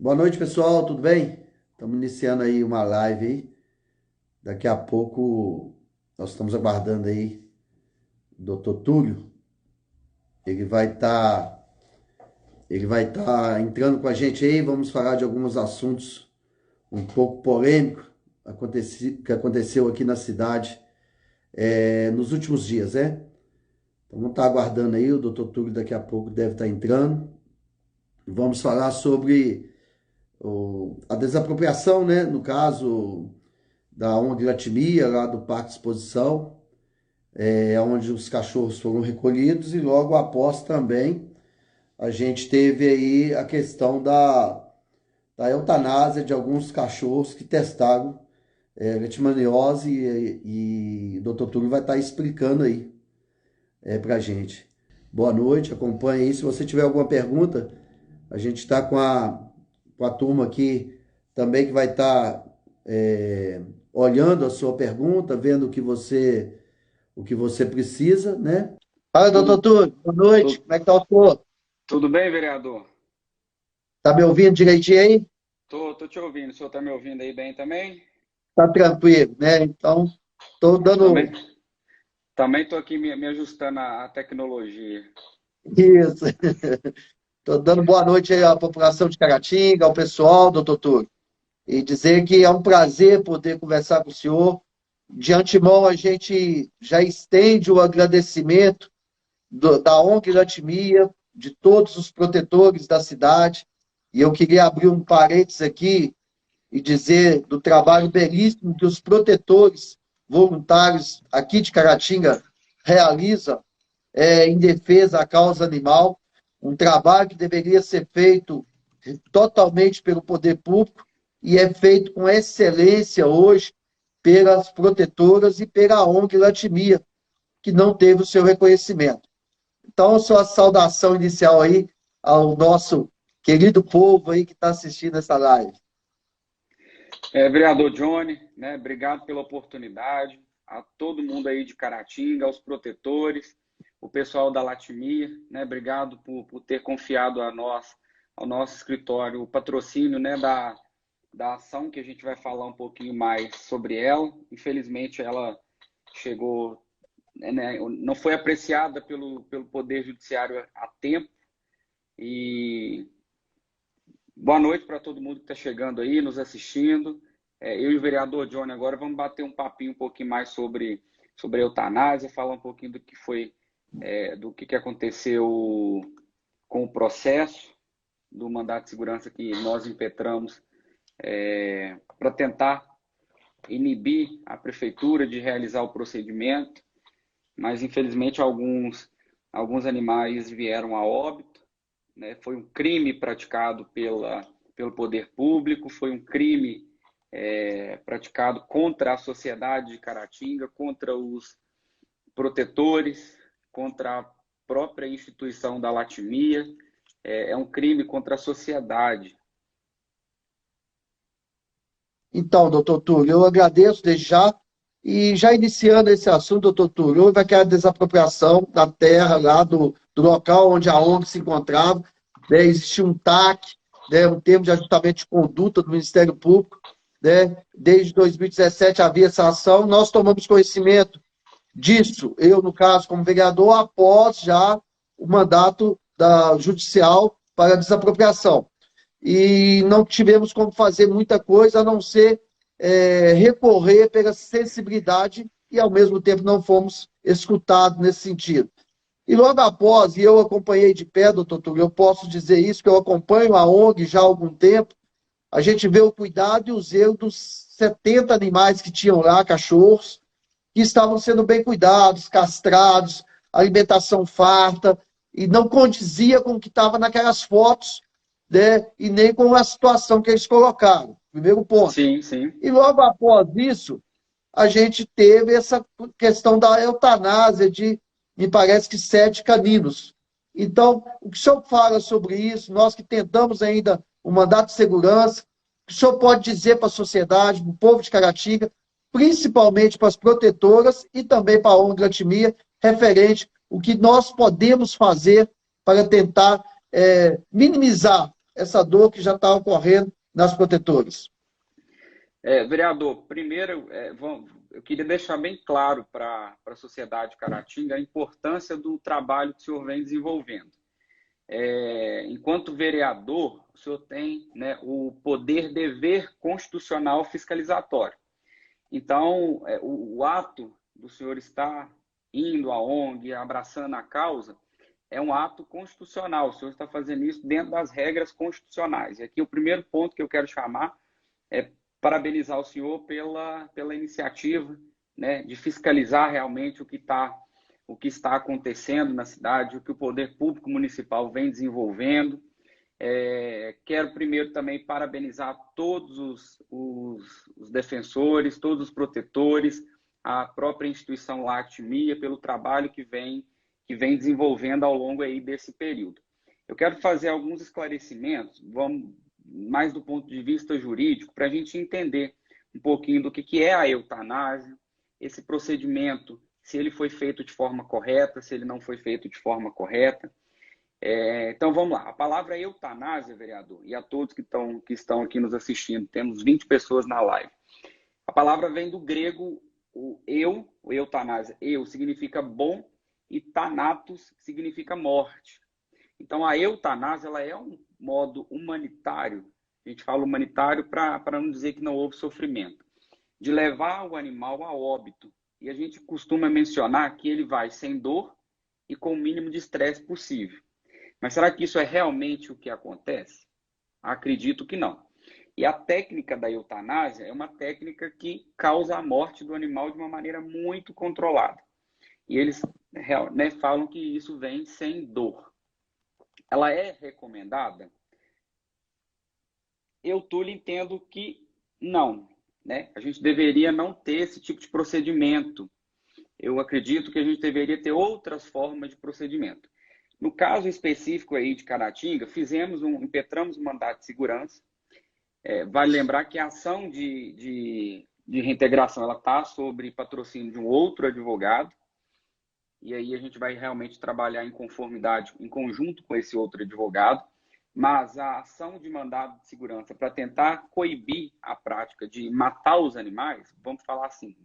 Boa noite, pessoal, tudo bem? Estamos iniciando aí uma live aí. Daqui a pouco nós estamos aguardando aí o Dr. Túlio. Ele vai estar ele vai estar entrando com a gente aí. Vamos falar de alguns assuntos um pouco polêmicos que aconteceu aqui na cidade nos últimos dias, né? Então vamos estar aguardando aí. O Dr. Túlio daqui a pouco deve estar entrando. Vamos falar sobre a desapropriação, né? No caso da ONG Latimia, lá do Parque de Exposição, onde os cachorros foram recolhidos, e logo após também a gente teve aí a questão da eutanásia de alguns cachorros que testaram leishmaniose, e o Dr. Túlio vai estar explicando aí para a gente. Boa noite, acompanhe aí. Se você tiver alguma pergunta, a gente está com a turma aqui também que vai estar olhando a sua pergunta, vendo o que você precisa, né? Fala, doutor Tudo, Túlio, boa noite. tudo, Como é que tá o senhor? tudo bem, vereador? Tá me ouvindo direitinho aí? Tô te ouvindo. O senhor tá me ouvindo aí bem também? Tá tranquilo, né? Então, tô Também, dando também tô aqui me ajustando à tecnologia. isso. Tô dando boa noite aí à população de Caratinga, ao pessoal, doutor Túlio. E dizer que é um prazer poder conversar com o senhor. De antemão, a gente já estende o agradecimento da ONG Latimia, de todos os protetores da cidade. E eu queria abrir um parênteses aqui e dizer do trabalho belíssimo que os protetores voluntários aqui de Caratinga realizam em defesa da causa animal, um trabalho que deveria ser feito totalmente pelo poder público e é feito com excelência hoje pelas protetoras e pela ONG Latimia, que não teve o seu reconhecimento. Então, sua saudação inicial aí ao nosso querido povo aí que está assistindo essa live. Vereador Johnny, né? Obrigado pela oportunidade. A todo mundo aí de Caratinga, aos protetores, o pessoal da Latimia, né? Obrigado por ter confiado a nós, ao nosso escritório, o patrocínio, né? Da ação que a gente vai falar um pouquinho mais sobre ela. Infelizmente, ela chegou, né, não foi apreciada pelo Poder Judiciário a tempo. E boa noite para todo mundo que está chegando aí, nos assistindo. Eu e o vereador Johnny agora vamos bater um papinho um pouquinho mais sobre a eutanásia, falar um pouquinho do que foi, do que aconteceu com o processo do mandato de segurança que nós impetramos para tentar inibir a prefeitura de realizar o procedimento, mas infelizmente alguns animais vieram a óbito, né? Foi um crime praticado pelo poder público, foi um crime praticado contra a sociedade de Caratinga, contra os protetores, contra a própria instituição da Latimia, é um crime contra a sociedade. Então, doutor Túlio, eu agradeço desde já. E já iniciando esse assunto, doutor Túlio, houve aquela desapropriação da terra lá do local onde a ONG se encontrava, né? Existia um TAC, né? Um termo de ajustamento de conduta do Ministério Público, né? Desde 2017 havia essa ação, nós tomamos conhecimento disso, eu, no caso, como vereador, após já o mandato judicial para desapropriação. E não tivemos como fazer muita coisa a não ser recorrer pela sensibilidade e, ao mesmo tempo, não fomos escutados nesse sentido. E logo após, e eu acompanhei de pé, doutor Túlio, eu posso dizer isso, que eu acompanho a ONG já há algum tempo, a gente vê o cuidado e o zelo dos 70 animais que tinham lá, cachorros, que estavam sendo bem cuidados, castrados, alimentação farta, e não condizia com o que estava naquelas fotos, né? E nem com a situação que eles colocaram. Primeiro ponto. Sim, sim. E logo após isso, a gente teve essa questão da eutanásia de, me parece que 7 caninos. Então, o que o senhor fala sobre isso? Nós que tentamos ainda o mandato de segurança, o que o senhor pode dizer para a sociedade, para o povo de Caratinga, principalmente para as protetoras e também para a ONG Latimia, referente o que nós podemos fazer para tentar minimizar essa dor que já está ocorrendo nas protetoras? Vereador, primeiro, eu queria deixar bem claro para a sociedade Caratinga a importância do trabalho que o senhor vem desenvolvendo. Enquanto vereador, o senhor tem, né, o poder-dever constitucional fiscalizatório. Então, o ato do senhor estar indo à ONG, abraçando a causa, é um ato constitucional. O senhor está fazendo isso dentro das regras constitucionais. E aqui o primeiro ponto que eu quero chamar é parabenizar o senhor pela iniciativa, né, de fiscalizar realmente o que está acontecendo na cidade, o que o poder público municipal vem desenvolvendo. Quero primeiro também parabenizar todos os defensores, todos os protetores, a própria instituição Lactimia pelo trabalho que vem desenvolvendo ao longo aí desse período. Eu quero fazer alguns esclarecimentos, vamos mais do ponto de vista jurídico, para a gente entender um pouquinho do que é a eutanásia, esse procedimento, se ele foi feito de forma correta, se ele não foi feito de forma correta. Então, vamos lá. A palavra eutanásia, vereador, e a todos que estão aqui nos assistindo, temos 20 pessoas na live. A palavra vem do grego, o eutanásia, significa bom, e thanatos significa morte. Então, a eutanásia ela é um modo humanitário, a gente fala humanitário para não dizer que não houve sofrimento, de levar o animal a óbito. E a gente costuma mencionar que ele vai sem dor e com o mínimo de estresse possível. Mas será que isso é realmente o que acontece? Acredito que não. E a técnica da eutanásia é uma técnica que causa a morte do animal de uma maneira muito controlada. E eles, né, falam que isso vem sem dor. Ela é recomendada? Eu, Túlio, entendo que não, né? A gente deveria não ter esse tipo de procedimento. Eu acredito que a gente deveria ter outras formas de procedimento. No caso específico aí de Caratinga, impetramos um mandato de segurança. Vale lembrar que a ação de reintegração ela está sob patrocínio de um outro advogado. E aí a gente vai realmente trabalhar em conformidade, em conjunto com esse outro advogado. Mas a ação de mandado de segurança para tentar coibir a prática de matar os animais, vamos falar assim,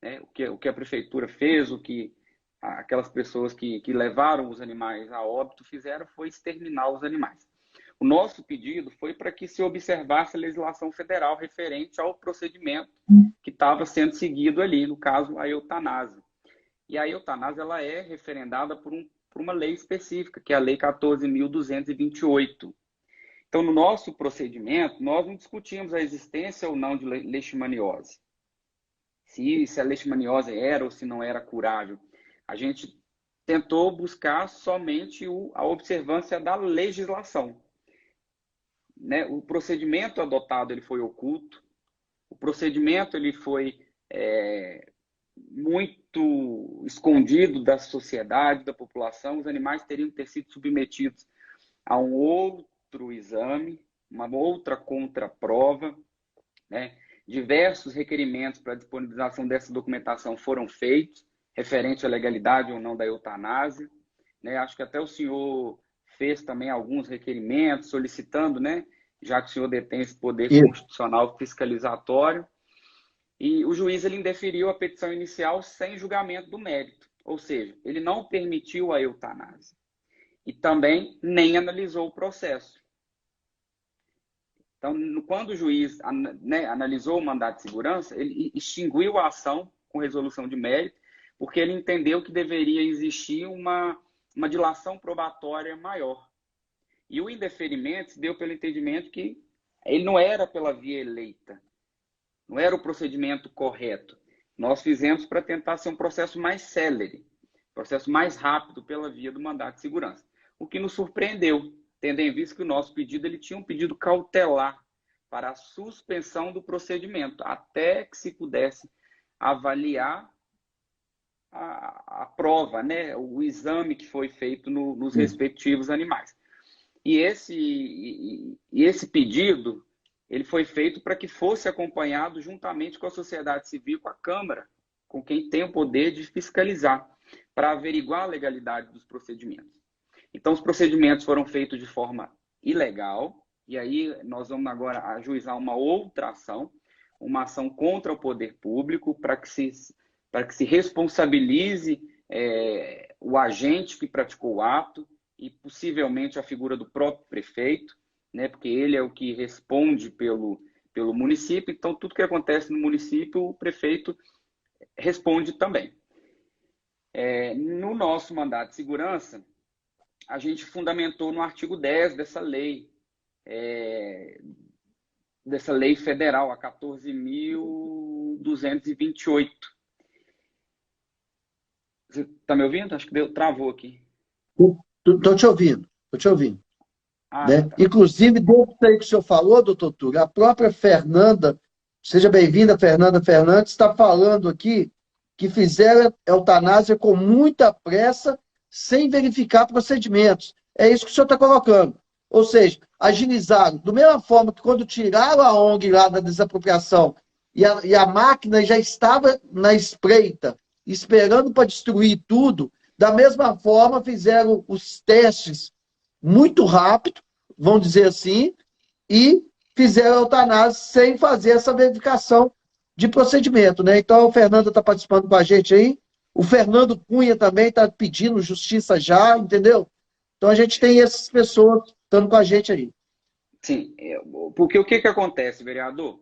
né? O que a prefeitura fez, o que aquelas pessoas que levaram os animais a óbito fizeram foi exterminar os animais. O nosso pedido foi para que se observasse a legislação federal referente ao procedimento que estava sendo seguido ali, no caso, a eutanásia. E a eutanásia ela é referendada por uma lei específica, que é a Lei 14.228. Então, no nosso procedimento, nós não discutimos a existência ou não de leishmaniose. Se a leishmaniose era ou se não era curável. A gente tentou buscar somente a observância da legislação. Né? O procedimento adotado ele foi oculto, o procedimento ele foi muito escondido da sociedade, da população. Os animais teriam que ter sido submetidos a um outro exame, uma outra contraprova, né? Diversos requerimentos para a disponibilização dessa documentação foram feitos, referente à legalidade ou não da eutanásia. Né? Acho que até o senhor fez também alguns requerimentos solicitando, né? Já que o senhor detém esse poder constitucional fiscalizatório. E o juiz ele indeferiu a petição inicial sem julgamento do mérito, ou seja, ele não permitiu a eutanásia e também nem analisou o processo. Então, quando o juiz, né, analisou o mandato de segurança, ele extinguiu a ação com resolução de mérito, porque ele entendeu que deveria existir uma dilação probatória maior. E o indeferimento se deu pelo entendimento que ele não era pela via eleita. Não era o procedimento correto. Nós fizemos para tentar ser um processo mais célere, processo mais rápido pela via do mandato de segurança. O que nos surpreendeu, tendo em vista que o nosso pedido ele tinha um pedido cautelar para a suspensão do procedimento, até que se pudesse avaliar a prova, né? O exame que foi feito nos respectivos animais. E esse pedido ele foi feito para que fosse acompanhado juntamente com a sociedade civil, com a Câmara, com quem tem o poder de fiscalizar, para averiguar a legalidade dos procedimentos. Então, os procedimentos foram feitos de forma ilegal, E aí nós vamos agora ajuizar uma outra ação, uma ação contra o poder público, para que se responsabilize o agente que praticou o ato e possivelmente a figura do próprio prefeito, né, porque ele é o que responde pelo município, então tudo que acontece no município, o prefeito responde também. No nosso mandato de segurança, a gente fundamentou no artigo 10 dessa lei federal, a 14.228. Você está me ouvindo? Acho que travou aqui. Estou te ouvindo, estou te ouvindo. Ah, Né? tá. Inclusive, dentro disso aí que o senhor falou, doutor Túlio, a própria Fernanda, seja bem-vinda, Fernanda Fernandes, está falando aqui que fizeram eutanásia com muita pressa, sem verificar procedimentos. É isso que o senhor está colocando. Ou seja, agilizaram. Da mesma forma que quando tiraram a ONG lá da desapropriação e a máquina já estava na espreita, esperando para destruir tudo, da mesma forma fizeram os testes muito rápido, vamos dizer assim, e fizeram a eutanásia sem fazer essa verificação de procedimento, né? Então, o Fernando está participando com a gente aí, o Fernando Cunha também está pedindo justiça já, entendeu? Então, a gente tem essas pessoas estando com a gente aí. Sim, porque o que acontece, vereador?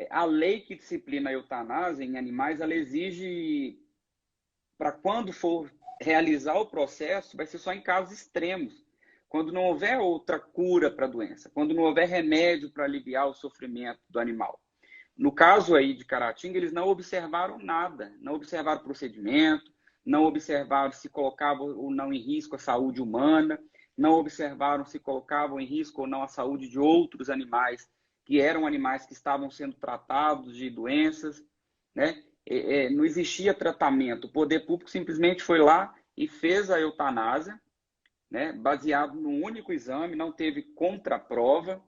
A lei que disciplina a eutanásia em animais, ela exige, para quando for realizar o processo, vai ser só em casos extremos. Quando não houver outra cura para a doença, quando não houver remédio para aliviar o sofrimento do animal. No caso aí de Caratinga, eles não observaram nada, não observaram procedimento, não observaram se colocava ou não em risco a saúde humana, não observaram se colocavam em risco ou não a saúde de outros animais, que eram animais que estavam sendo tratados de doenças, né? Não existia tratamento. O poder público simplesmente foi lá e fez a eutanásia, né? Baseado num único exame, não teve contraprova,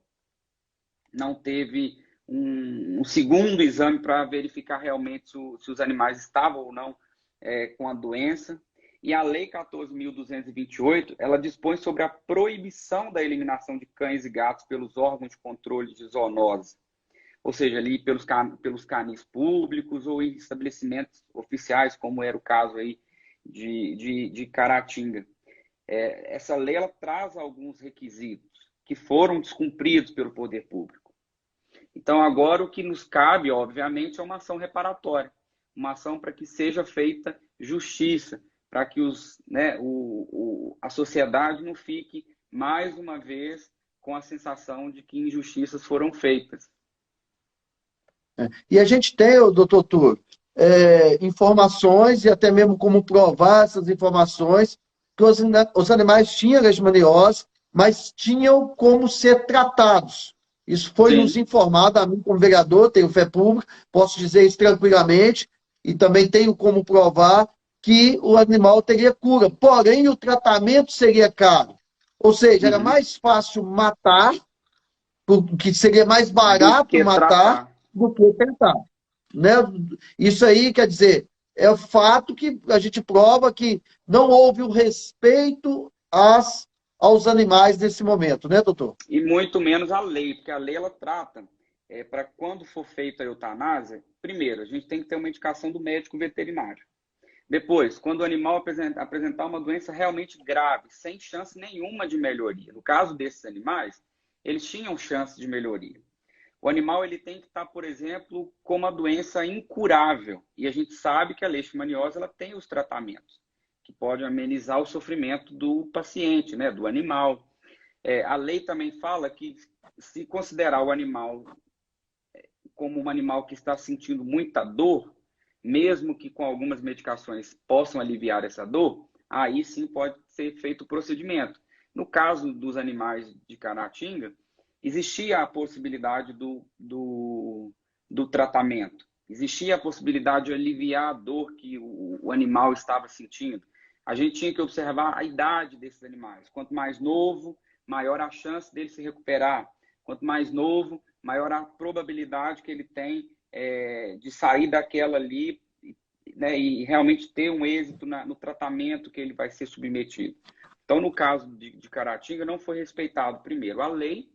não teve um segundo exame para verificar realmente se os animais estavam ou não com a doença. E a Lei 14.228, ela dispõe sobre a proibição da eliminação de cães e gatos pelos órgãos de controle de zoonose, ou seja, ali pelos canis públicos ou em estabelecimentos oficiais, como era o caso aí de Caratinga. Essa lei ela traz alguns requisitos que foram descumpridos pelo poder público. Então, agora o que nos cabe, obviamente, é uma ação reparatória, uma ação para que seja feita justiça, para que a sociedade não fique, mais uma vez, com a sensação de que injustiças foram feitas. E a gente tem, doutor Túlio, informações e até mesmo como provar essas informações, que os animais tinham leishmaniose, mas tinham como ser tratados. Isso foi nos Sim. informado a mim como vereador, tenho fé pública, posso dizer isso tranquilamente, e também tenho como provar que o animal teria cura. Porém, o tratamento seria caro. Ou seja, era Uhum. mais fácil matar, que seria mais Do barato que matar, tratar. do que tentar. Né? Isso aí, quer dizer, é o fato que a gente prova que não houve o respeito aos animais nesse momento, né, doutor? E muito menos a lei, porque a lei ela trata, para quando for feita a eutanásia, primeiro, a gente tem que ter uma indicação do médico veterinário. Depois, quando o animal apresentar uma doença realmente grave, sem chance nenhuma de melhoria. No caso desses animais, eles tinham chance de melhoria. O animal ele tem que estar, por exemplo, com uma doença incurável. E a gente sabe que a leishmaniose ela tem os tratamentos que podem amenizar o sofrimento do paciente, né, do animal. A lei também fala que se considerar o animal como um animal que está sentindo muita dor, mesmo que com algumas medicações possam aliviar essa dor, aí sim pode ser feito o procedimento. No caso dos animais de Caratinga, existia a possibilidade do tratamento, existia a possibilidade de aliviar a dor que o animal estava sentindo. A gente tinha que observar a idade desses animais. Quanto mais novo, maior a chance dele se recuperar. Quanto mais novo, maior a probabilidade que ele tem de sair daquela ali, né, e realmente ter um êxito no tratamento que ele vai ser submetido. Então, no caso de Caratinga, não foi respeitado, primeiro, a lei,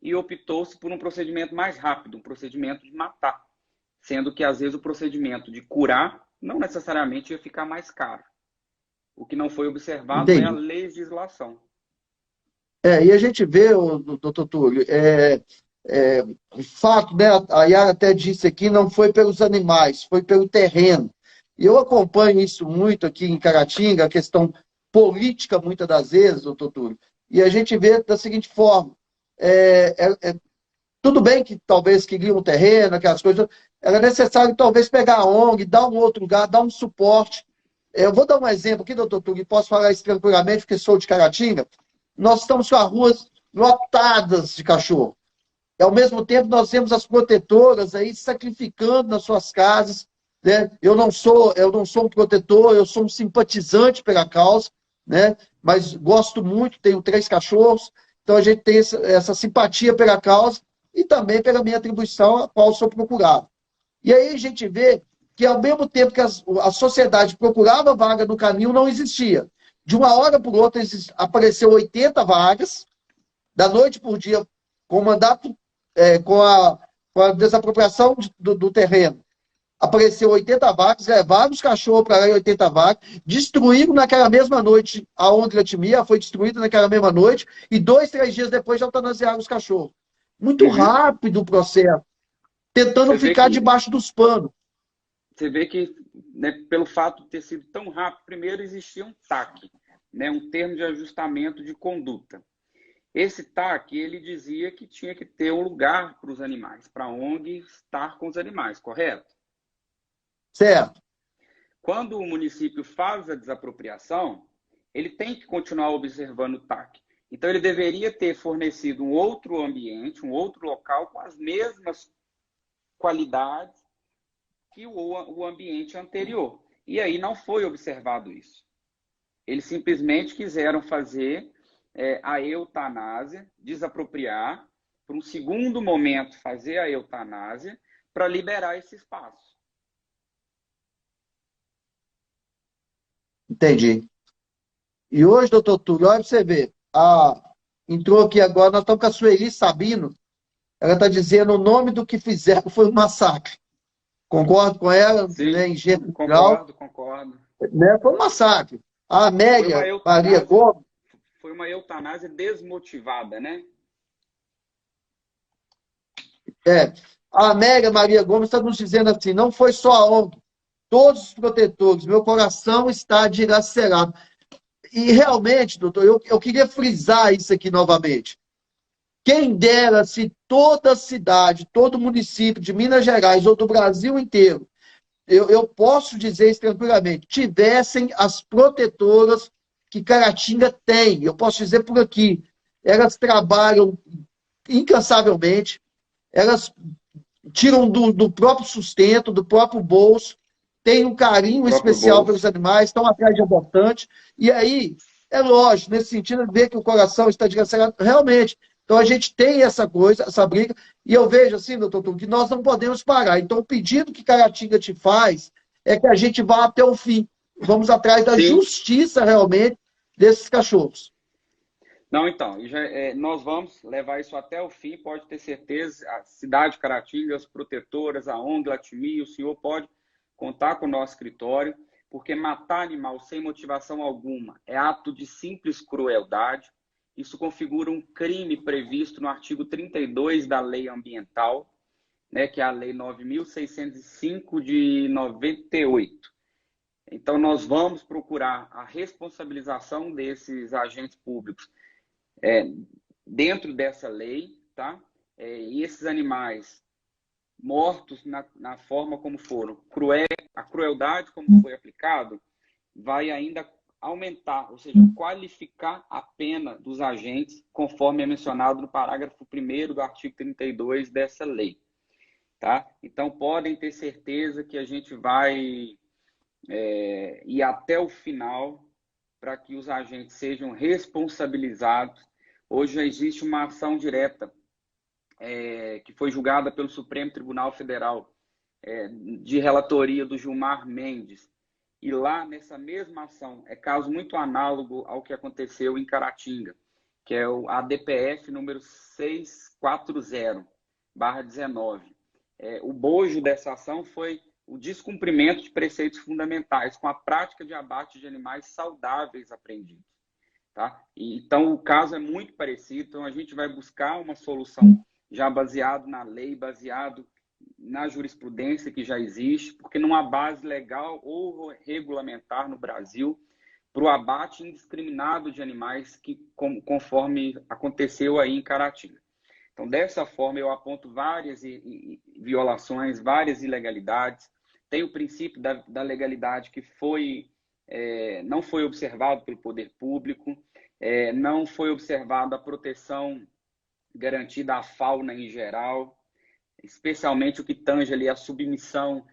e optou-se por um procedimento mais rápido, um procedimento de matar, sendo que às vezes o procedimento de curar não necessariamente ia ficar mais caro. O que não foi observado é a Entendi. legislação. E a gente vê, doutor Túlio, o fato, né, a Yara até disse aqui, não foi pelos animais, foi pelo terreno. E eu acompanho isso muito aqui em Caratinga, a questão política, muitas das vezes, doutor Túlio, e a gente vê da seguinte forma, tudo bem que talvez queriam um terreno, aquelas coisas, era necessário talvez pegar a ONG, dar um outro lugar, dar um suporte. Eu vou dar um exemplo aqui, doutor Túlio, e posso falar isso tranquilamente, porque sou de Caratinga. Nós estamos com as ruas lotadas de cachorro. E, ao mesmo tempo, nós temos as protetoras aí sacrificando nas suas casas. Né? Eu não sou um protetor, eu sou um simpatizante pela causa, né? Mas gosto muito, tenho 3 cachorros, então a gente tem essa simpatia pela causa e também pela minha atribuição, a qual sou procurado. E aí a gente vê que, ao mesmo tempo que a sociedade procurava vaga no caminho, não existia. De uma hora para outra, apareceu 80 vagas, da noite por dia, com o mandato, com a desapropriação do terreno. Apareceu 80 vagas, levaram os cachorros para lá em 80 vagas, destruíram naquela mesma noite a Ondra-Timia, foi destruída naquela mesma noite, e 2, 3 dias depois já eutanasiaram os cachorros. Muito Uhum. rápido o processo, tentando Você vê ficar que, debaixo dos panos. você vê que né, pelo fato de ter sido tão rápido, primeiro existia um TAC, né, um termo de ajustamento de conduta. Esse TAC, ele dizia que tinha que ter um lugar para os animais, para a ONG estar com os animais, correto? Certo. Quando o município faz a desapropriação, ele tem que continuar observando o TAC. Então, ele deveria ter fornecido um outro ambiente, um outro local com as mesmas qualidades que o ambiente anterior. E aí não foi observado isso. Eles simplesmente quiseram fazer a eutanásia, desapropriar, para um segundo momento fazer a eutanásia, para liberar esse espaço. Entendi. E hoje, doutor Túlio, olha para você ver. Entrou aqui agora, nós estamos com a Sueli Sabino. Ela está dizendo o nome do que fizeram foi um massacre. Concordo com ela, né, Sim, em gênero geral, concordo, concordo. né, foi um massacre. A Foi uma Amélia Maria eutanásia, Gomes, foi uma eutanásia desmotivada, né? é, a Amélia Maria Gomes está nos dizendo assim, não foi só a ONG, todos os protetores, meu coração está dilacerado. E realmente, doutor, eu queria frisar isso aqui novamente. Quem dera se toda cidade, todo município de Minas Gerais ou do Brasil inteiro, eu posso dizer isso tranquilamente, tivessem as protetoras que Caratinga tem. Eu posso dizer por aqui. Elas trabalham incansavelmente, elas tiram do próprio sustento, do próprio bolso, têm um Do carinho próprio especial pelos bolso. animais, estão atrás de adotante. E aí, é lógico, nesse sentido, ver que o coração está desgraçado, realmente. Então, a gente tem essa coisa, essa briga, e eu vejo assim, doutor Túlio, que nós não podemos parar. Então, o pedido que Caratinga te faz é que a gente vá até o fim. Vamos atrás da Sim. justiça, realmente, desses cachorros. Não, então, nós vamos levar isso até o fim, pode ter certeza. A cidade de Caratinga, as protetoras, a ONG Latimi, o senhor pode contar com o nosso escritório, porque matar animal sem motivação alguma é ato de simples crueldade. Isso configura um crime previsto no artigo 32 da Lei Ambiental, né, que é a Lei 9.605 de 98. Então, nós vamos procurar a responsabilização desses agentes públicos dentro dessa lei, tá? E esses animais mortos na forma como foram, a crueldade como foi aplicado, vai ainda aumentar, ou seja, qualificar a pena dos agentes, conforme é mencionado no parágrafo 1º do artigo 32 dessa lei, tá? Então, podem ter certeza que a gente vai ir até o final para que os agentes sejam responsabilizados. Hoje já existe uma ação direta que foi julgada pelo Supremo Tribunal Federal, de relatoria do Gilmar Mendes. E lá, nessa mesma ação, é caso muito análogo ao que aconteceu em Caratinga, que é o ADPF número 640/19. O bojo dessa ação foi o descumprimento de preceitos fundamentais com a prática de abate de animais saudáveis apreendidos. Tá? Então, o caso é muito parecido, então a gente vai buscar uma solução já baseado na lei, baseado na jurisprudência que já existe, porque não há base legal ou regulamentar no Brasil para o abate indiscriminado de animais conforme aconteceu aí em Caratinga. Então, dessa forma, eu aponto várias violações, várias ilegalidades. Tem o princípio da legalidade que não foi observado pelo poder público, não foi observada a proteção garantida à fauna em geral, especialmente o que tange ali a submissão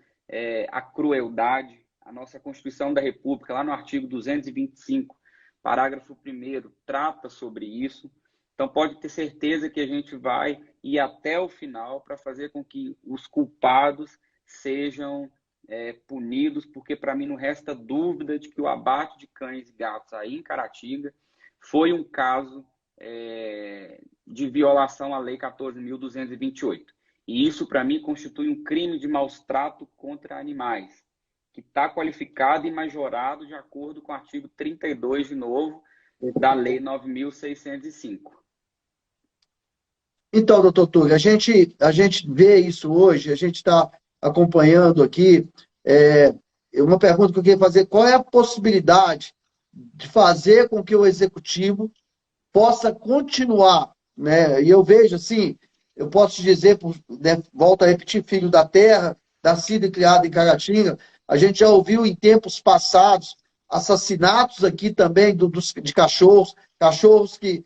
à crueldade. A nossa Constituição da República, lá no artigo 225, parágrafo 1º, trata sobre isso. Então, pode ter certeza que a gente vai ir até o final para fazer com que os culpados sejam punidos, porque para mim não resta dúvida de que o abate de cães e gatos aí em Caratinga foi um caso de violação à Lei 14.228. E isso, para mim, constitui um crime de maus-trato contra animais, que está qualificado e majorado de acordo com o artigo 32, de novo, da Lei 9.605. Então, doutor Túlio, a gente vê isso hoje, a gente está acompanhando aqui. Uma pergunta que eu queria fazer: qual é a possibilidade de fazer com que o executivo possa continuar, né? E eu vejo assim, eu posso te dizer, volto a repetir, filho da terra, nascido e criado em Caratinga, a gente já ouviu em tempos passados assassinatos aqui também de cachorros que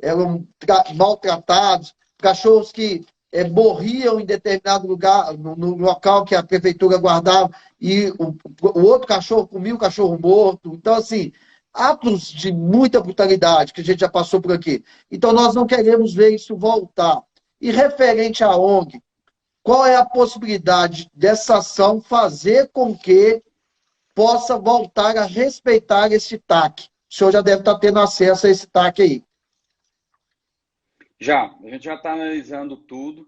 eram maltratados, cachorros que morriam em determinado lugar, no local que a prefeitura guardava, e o outro cachorro comia o cachorro morto. Então, assim, atos de muita brutalidade que a gente já passou por aqui. Então, nós não queremos ver isso voltar. E referente à ONG, qual é a possibilidade dessa ação fazer com que possa voltar a respeitar esse TAC? O senhor já deve estar tendo acesso a esse TAC aí. A gente já está analisando tudo.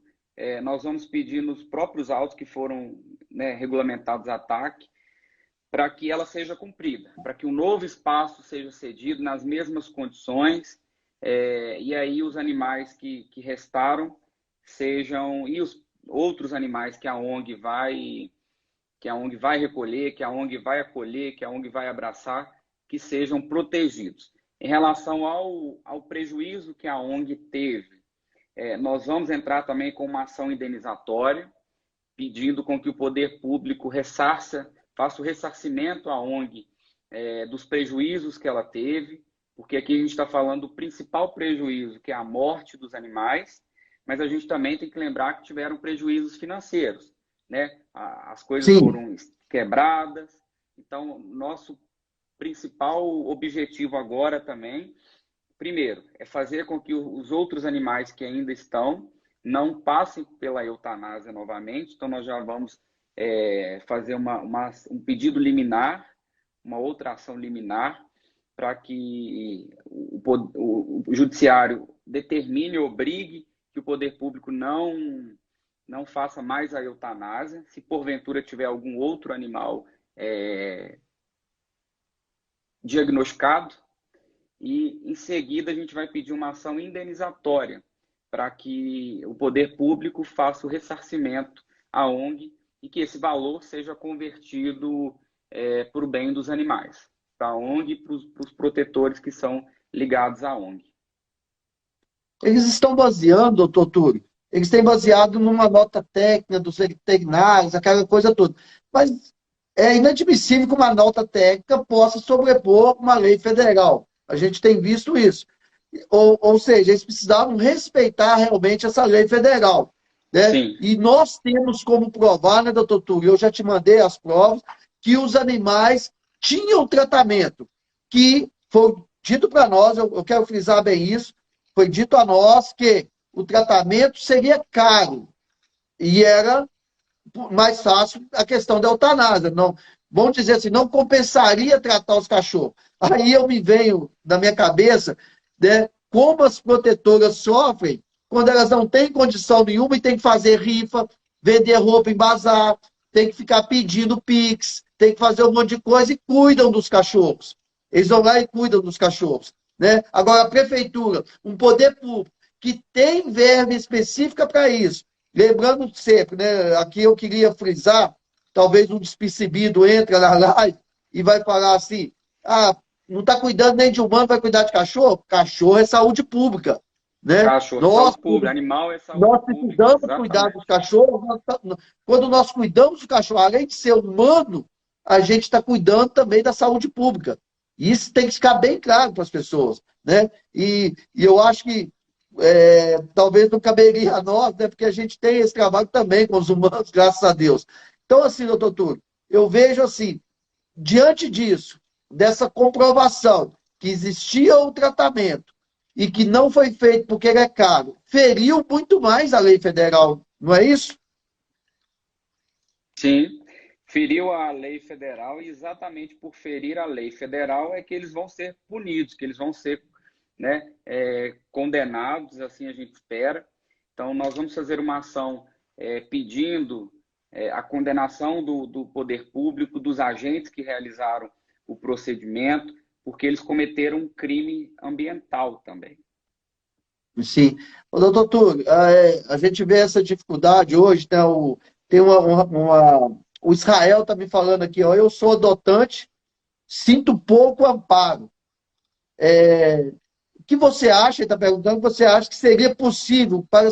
Nós vamos pedir nos próprios autos que foram regulamentados a TAC para que ela seja cumprida, para que um novo espaço seja cedido nas mesmas condições, e aí os animais que restaram sejam, e os outros animais que a ONG vai recolher, que a ONG vai acolher, que a ONG vai abraçar, que sejam protegidos. Em relação ao prejuízo que a ONG teve, nós vamos entrar também com uma ação indenizatória, pedindo com que o poder público faça o ressarcimento à ONG dos prejuízos que ela teve, porque aqui a gente está falando do principal prejuízo, que é a morte dos animais, mas a gente também tem que lembrar que tiveram prejuízos financeiros, né? As coisas Sim. foram quebradas. Então, nosso principal objetivo agora também, primeiro, é fazer com que os outros animais que ainda estão não passem pela eutanásia novamente. Então, nós já vamos fazer um pedido liminar, uma outra ação liminar, para que o judiciário determine, obrigue que o poder público não faça mais a eutanásia. Se porventura tiver algum outro animal diagnosticado, e em seguida a gente vai pedir uma ação indenizatória para que o poder público faça o ressarcimento à ONG e que esse valor seja convertido para o bem dos animais, para a ONG e para os protetores que são ligados à ONG. Eles estão baseando, doutor Túlio, eles têm baseado numa nota técnica dos veterinários, aquela coisa toda. Mas é inadmissível que uma nota técnica possa sobrepor uma lei federal. A gente tem visto isso. Ou seja, eles precisavam respeitar realmente essa lei federal. Né? Sim. E nós temos como provar, né, doutor Túlio? Eu já te mandei as provas, que os animais tinham tratamento, que foi dito para nós, eu quero frisar bem isso, foi dito a nós que o tratamento seria caro e era mais fácil a questão da eutanásia. Não, vamos dizer assim, não compensaria tratar os cachorros. Aí eu me venho na minha cabeça, né, como as protetoras sofrem quando elas não têm condição nenhuma e tem que fazer rifa, vender roupa em bazar, tem que ficar pedindo Pix, tem que fazer um monte de coisa e cuidam dos cachorros. Eles vão lá e cuidam dos cachorros. Né? Agora, a prefeitura, um poder público que tem verba específica para isso, lembrando sempre, né, aqui eu queria frisar, talvez um despercebido entra na live e vai falar assim, ah, não está cuidando nem de humano, vai cuidar de cachorro? Cachorro é saúde pública. Né? Cachorro é saúde pública, animal é saúde Nós pública, precisamos cuidar exatamente. dos cachorros. Quando nós cuidamos do cachorro, além de ser humano, a gente está cuidando também da saúde pública. E isso tem que ficar bem claro para as pessoas. Né? E eu acho que talvez não caberia a nós, né? Porque a gente tem esse trabalho também com os humanos, graças a Deus. Então, assim, doutor Túlio, eu vejo assim, diante disso, dessa comprovação que existia o tratamento e que não foi feito porque ele é caro, feriu muito mais a lei federal, não é isso? Sim, feriu a lei federal e exatamente por ferir a lei federal é que eles vão ser punidos, que eles vão ser, né, condenados, assim a gente espera. Então, nós vamos fazer uma ação pedindo a condenação do poder público, dos agentes que realizaram o procedimento, porque eles cometeram um crime ambiental também. Sim. Ô, doutor Túlio, a gente vê essa dificuldade hoje, né? Tem o Israel está me falando aqui, ó, eu sou adotante, sinto pouco amparo. O que você acha, ele está perguntando, você acha que seria possível para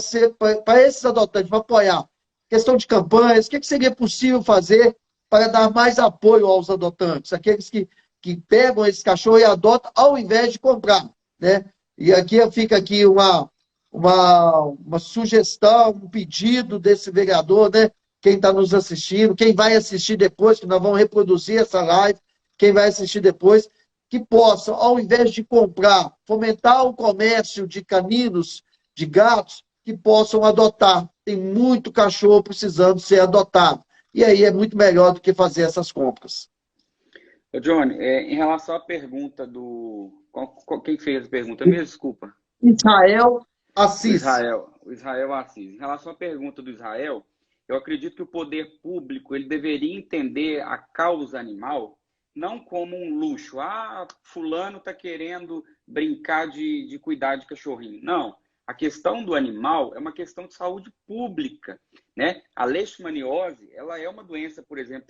esses adotantes, para apoiar? Questão de campanhas, o que seria possível fazer para dar mais apoio aos adotantes, aqueles que pegam esse cachorro e adotam ao invés de comprar, né? E aqui fica aqui uma sugestão, um pedido desse vereador, né? Quem está nos assistindo, quem vai assistir depois, que nós vamos reproduzir essa live, quem vai assistir depois, que possam, ao invés de comprar, fomentar o comércio de caninos, de gatos, que possam adotar. Tem muito cachorro precisando ser adotado. E aí é muito melhor do que fazer essas compras. Ô, Johnny, em relação à pergunta quem fez a pergunta mesmo? Desculpa. Israel Assis. O Israel Assis. Em relação à pergunta do Israel, eu acredito que o poder público ele deveria entender a causa animal não como um luxo. Ah, fulano está querendo brincar de cuidar de cachorrinho. Não. A questão do animal é uma questão de saúde pública, né? A leishmaniose, ela é uma doença, por exemplo,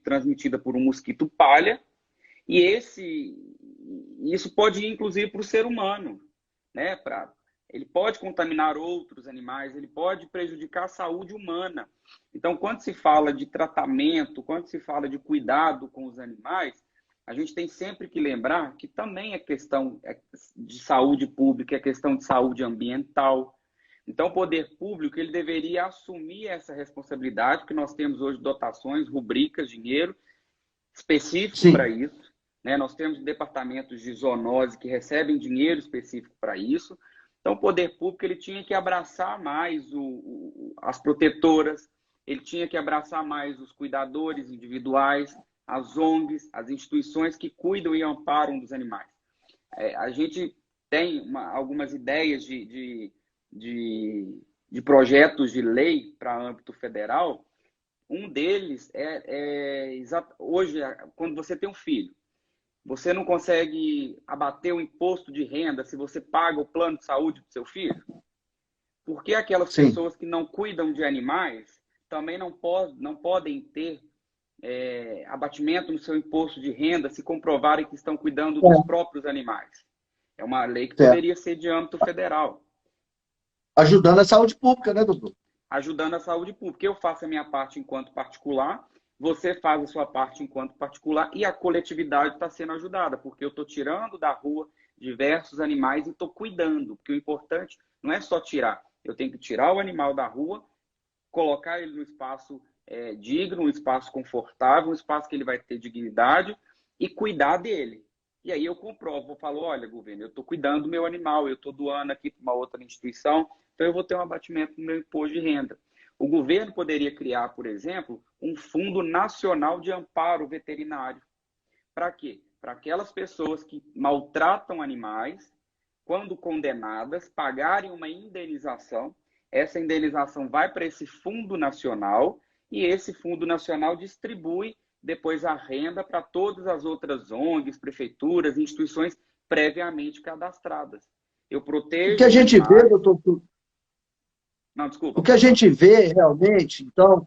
transmitida por um mosquito palha, e isso pode ir, inclusive, para o ser humano, né? Ele pode contaminar outros animais, ele pode prejudicar a saúde humana. Então, quando se fala de tratamento, quando se fala de cuidado com os animais, a gente tem sempre que lembrar que também é questão de saúde pública, é questão de saúde ambiental. Então, o poder público ele deveria assumir essa responsabilidade, porque nós temos hoje dotações, rubricas, dinheiro específico para isso. Né? Nós temos departamentos de zoonose que recebem dinheiro específico para isso. Então, o poder público ele tinha que abraçar mais as protetoras, ele tinha que abraçar mais os cuidadores individuais, as ONGs, as instituições que cuidam e amparam dos animais. A gente tem algumas ideias de projetos de lei para âmbito federal. Um deles hoje, quando você tem um filho, você não consegue abater o imposto de renda se você paga o plano de saúde do seu filho? Por que aquelas pessoas que não cuidam de animais também não podem ter abatimento no seu imposto de renda se comprovarem que estão cuidando dos próprios animais? É uma lei que poderia ser de âmbito federal. Ajudando a saúde pública, né, doutor? Ajudando a saúde pública. Eu faço a minha parte enquanto particular, você faz a sua parte enquanto particular e a coletividade está sendo ajudada, porque eu estou tirando da rua diversos animais e estou cuidando, porque o importante não é só tirar, eu tenho que tirar o animal da rua, colocar ele no espaço digno, um espaço confortável, um espaço que ele vai ter dignidade e cuidar dele. E aí eu comprovo, eu falo, olha, governo, eu estou cuidando do meu animal, eu estou doando aqui para uma outra instituição, então eu vou ter um abatimento no meu imposto de renda. O governo poderia criar, por exemplo, um Fundo Nacional de Amparo Veterinário. Para quê? Para aquelas pessoas que maltratam animais, quando condenadas, pagarem uma indenização. Essa indenização vai para esse fundo nacional e esse fundo nacional distribui depois a renda para todas as outras ONGs, prefeituras, instituições previamente cadastradas. Eu protejo O que a gente animais... vê, doutor, Não, o desculpa, que a pode falar. gente vê realmente, então,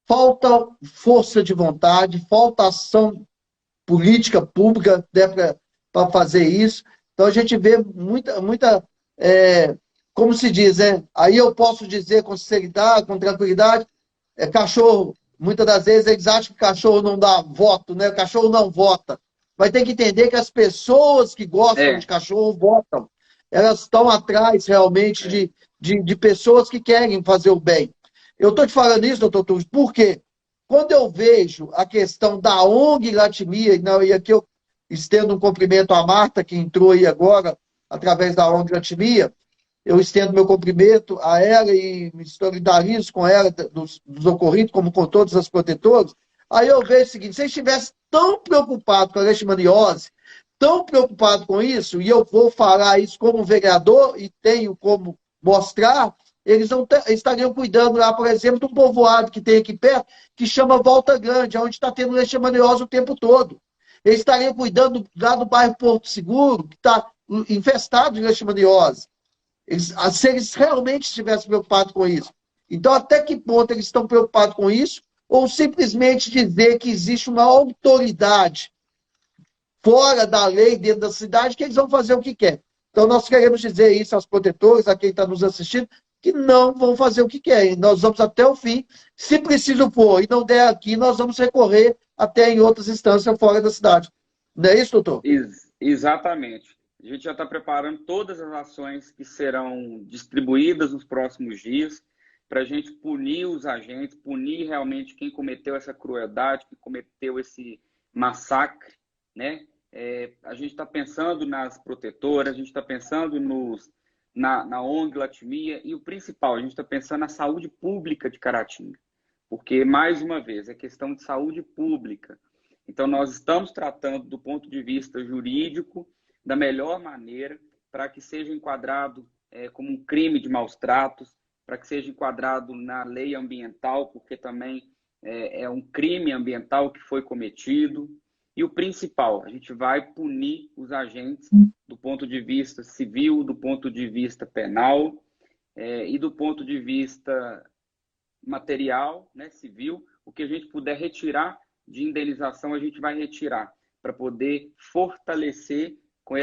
falta força de vontade, falta ação política pública, né, para fazer isso. Então a gente vê como se diz, né? Aí eu posso dizer com sinceridade, com tranquilidade, cachorro, muitas das vezes eles acham que cachorro não dá voto, né? O cachorro não vota. Mas tem que entender que as pessoas que gostam de É, cachorro votam. Elas estão atrás realmente é. de pessoas que querem fazer o bem. Eu estou te falando isso, doutor Túlio, por quê? Quando eu vejo a questão da ONG Latimia, e aqui eu estendo um cumprimento à Marta, que entrou aí agora, através da ONG Latimia, eu estendo meu cumprimento a ela e me solidarizo com ela dos ocorridos, como com todas as protetoras. Aí eu vejo o seguinte: se eles estivessem tão preocupados com a leishmaniose, tão preocupados com isso, e eu vou falar isso como vereador e tenho como mostrar, eles não estariam cuidando lá, por exemplo, de um povoado que tem aqui perto, que chama Volta Grande, onde está tendo leishmaniose o tempo todo. Eles estariam cuidando lá do bairro Porto Seguro, que está infestado de leishmaniose. Se eles realmente estivessem preocupados com isso. Então, até que ponto eles estão preocupados com isso? Ou simplesmente dizer que existe uma autoridade fora da lei, dentro da cidade, que eles vão fazer o que quer. Então, nós queremos dizer isso aos protetores, a quem está nos assistindo, que não vão fazer o que querem. Nós vamos até o fim. Se preciso for e não der aqui, nós vamos recorrer até em outras instâncias fora da cidade. Não é isso, doutor? Exatamente. A gente já está preparando todas as ações que serão distribuídas nos próximos dias para a gente punir os agentes, punir realmente quem cometeu essa crueldade, quem cometeu esse massacre, né? A gente está pensando nas protetoras, a gente está pensando na ONG Latimia e o principal, a gente está pensando na saúde pública de Caratinga, porque, mais uma vez, é questão de saúde pública. Então, nós estamos tratando do ponto de vista jurídico da melhor maneira para que seja enquadrado como um crime de maus tratos, para que seja enquadrado na lei ambiental, porque também é um crime ambiental que foi cometido. E o principal, a gente vai punir os agentes do ponto de vista civil, do ponto de vista penal e do ponto de vista material, né, civil. O que a gente puder retirar de indenização, a gente vai retirar para poder fortalecer com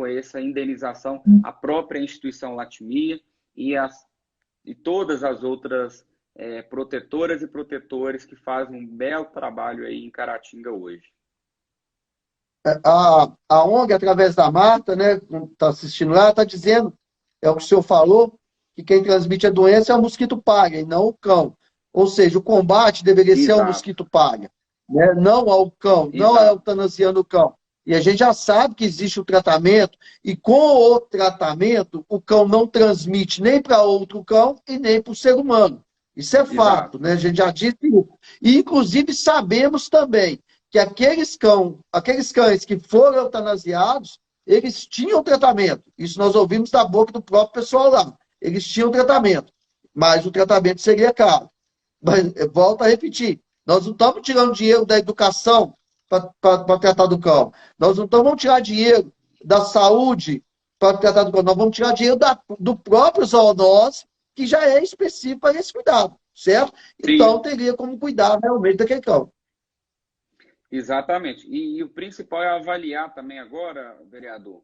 essa indenização a própria instituição Latimia e todas as outras protetoras e protetores que fazem um belo trabalho aí em Caratinga hoje. A ONG, através da Marta, né, está assistindo lá, está dizendo, é o que o senhor falou, que quem transmite a doença é o mosquito palha e não o cão. Ou seja, o combate deveria ser ao mosquito palha, né? Não ao cão, não é eutanasiando o cão. E a gente já sabe que existe o tratamento, e com o tratamento, o cão não transmite nem para outro cão e nem para o ser humano. Isso é fato, né? A gente já disse isso. E, inclusive, sabemos também que aqueles cães que foram eutanasiados, eles tinham tratamento. Isso nós ouvimos da boca do próprio pessoal lá. Eles tinham tratamento, mas o tratamento seria caro. Mas, volto a repetir, nós não estamos tirando dinheiro da educação para tratar do cão. Nós não vamos tirar dinheiro da saúde para tratar do cão. Nós vamos tirar dinheiro do próprio zoonose, que já é específico para esse cuidado, certo? Sim. Então, teria como cuidar realmente daquele cão. Exatamente. E o principal é avaliar também agora, vereador,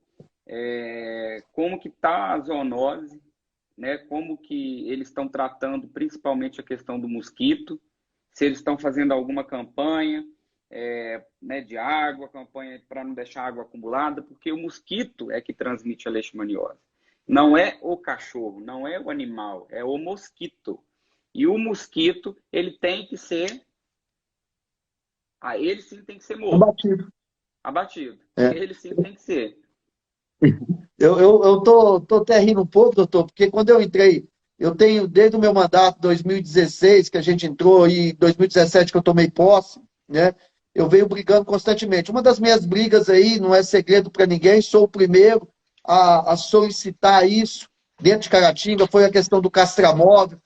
como que está a zoonose, né? Como que eles estão tratando principalmente a questão do mosquito, se eles estão fazendo alguma campanha né, de água, campanha para não deixar água acumulada, porque o mosquito é que transmite a leishmaniose. Não é o cachorro, não é o animal, é o mosquito. E o mosquito, ele tem que ser... ele sim tem que ser morto. Abatido. Abatido. Ele sim tem que ser. Eu tô até rindo um pouco, doutor, porque quando eu entrei, eu tenho desde o meu mandato, 2016, que a gente entrou, e 2017 que eu tomei posse, né? Eu venho brigando constantemente. Uma das minhas brigas aí, não é segredo para ninguém, sou o primeiro a solicitar isso dentro de Caratinga, foi a questão do castramóvel.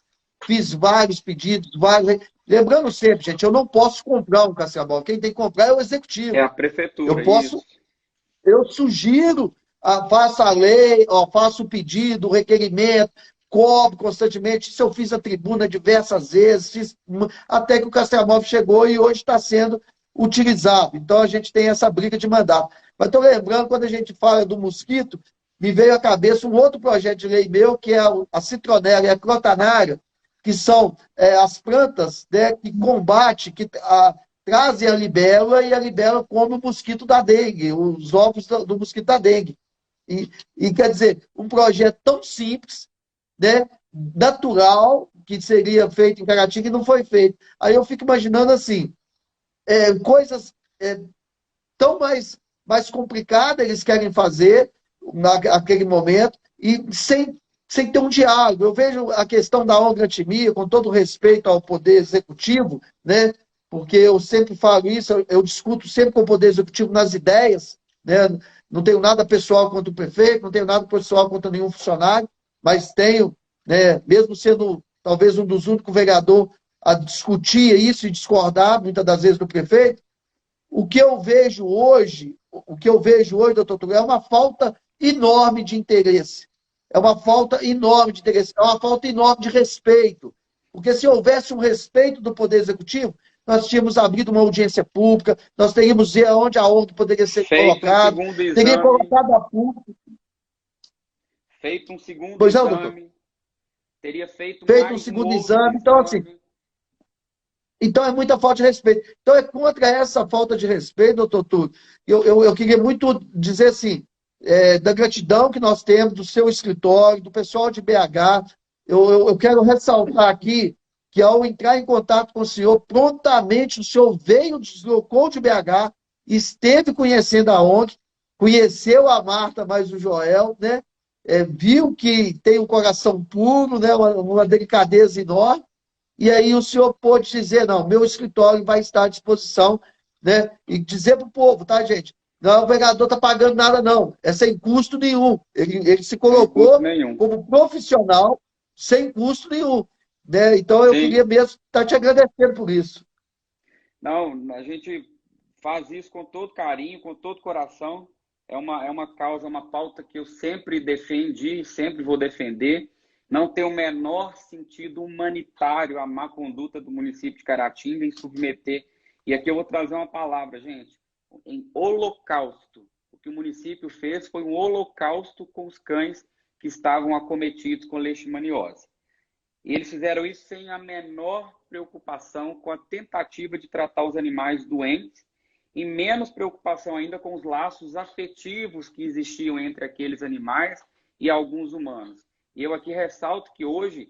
Fiz vários pedidos, vários. Lembrando sempre, gente, eu não posso comprar um castramóvel. Quem tem que comprar é o É a executivo. Eu prefeitura, posso, isso. eu sugiro, faça a lei, faça o pedido, o requerimento, cobro constantemente. Isso eu fiz a tribuna diversas vezes, até que o castramóvel chegou e hoje está sendo utilizado. Então a gente tem essa briga de mandato. Mas estou lembrando, quando a gente fala do mosquito, me veio à cabeça um outro projeto de lei meu, que é a citronela e a crotanária, que são as plantas, né, que combatem, trazem a libélula e a libélula come o mosquito da dengue, os ovos do mosquito da dengue. Quer dizer, um projeto tão simples, né, natural, que seria feito em Caratinga e não foi feito. Aí eu fico imaginando assim, coisas tão mais complicadas eles querem fazer naquele momento e sem ter um diálogo. Eu vejo a questão da ongratimia, com todo respeito ao poder executivo, né? Porque eu sempre falo isso, eu discuto sempre com o poder executivo nas ideias, né? Não tenho nada pessoal contra o prefeito, não tenho nada pessoal contra nenhum funcionário, mas tenho, né, mesmo sendo talvez um dos únicos vereadores a discutir isso e discordar, muitas das vezes, do prefeito. O que eu vejo hoje, doutor Túlio, é uma falta enorme de interesse. É uma falta enorme de interesse, é uma falta enorme de respeito. Porque se houvesse um respeito do Poder Executivo, nós tínhamos abrido uma audiência pública, nós teríamos ver onde a ONG poderia ser Feito um colocada, segundo teria exame, colocado a público. feito um segundo Pois não, doutor? exame, teria feito Feito um mais um segundo outro exame. Então, assim, exame. então é muita falta de respeito. Então é contra essa falta de respeito, doutor Túlio. Eu queria muito dizer assim, da gratidão que nós temos do seu escritório, do pessoal de BH. Eu quero ressaltar aqui que ao entrar em contato com o senhor, prontamente o senhor veio, deslocou de BH, esteve conhecendo a ONG, conheceu a Marta mais o Joel, né? Viu que tem um coração puro, né? Uma delicadeza enorme. E aí o senhor pôde dizer, não, meu escritório vai estar à disposição, né? E dizer para o povo, tá, gente? Não, o vereador está pagando nada, não. É sem custo nenhum. Ele se Sem custo colocou nenhum. como profissional sem custo nenhum. Né? Então eu Sim. queria mesmo estar te agradecendo por isso. Não, a gente faz isso com todo carinho, com todo coração. É uma causa, uma pauta que eu sempre defendi, sempre vou defender. Não tem o menor sentido humanitário a má conduta do município de Caratinga em submeter. E aqui eu vou trazer uma palavra, gente. Em holocausto. O que o município fez foi um holocausto com os cães que estavam acometidos com leishmaniose. E eles fizeram isso sem a menor preocupação com a tentativa de tratar os animais doentes e menos preocupação ainda com os laços afetivos que existiam entre aqueles animais e alguns humanos. E eu aqui ressalto que hoje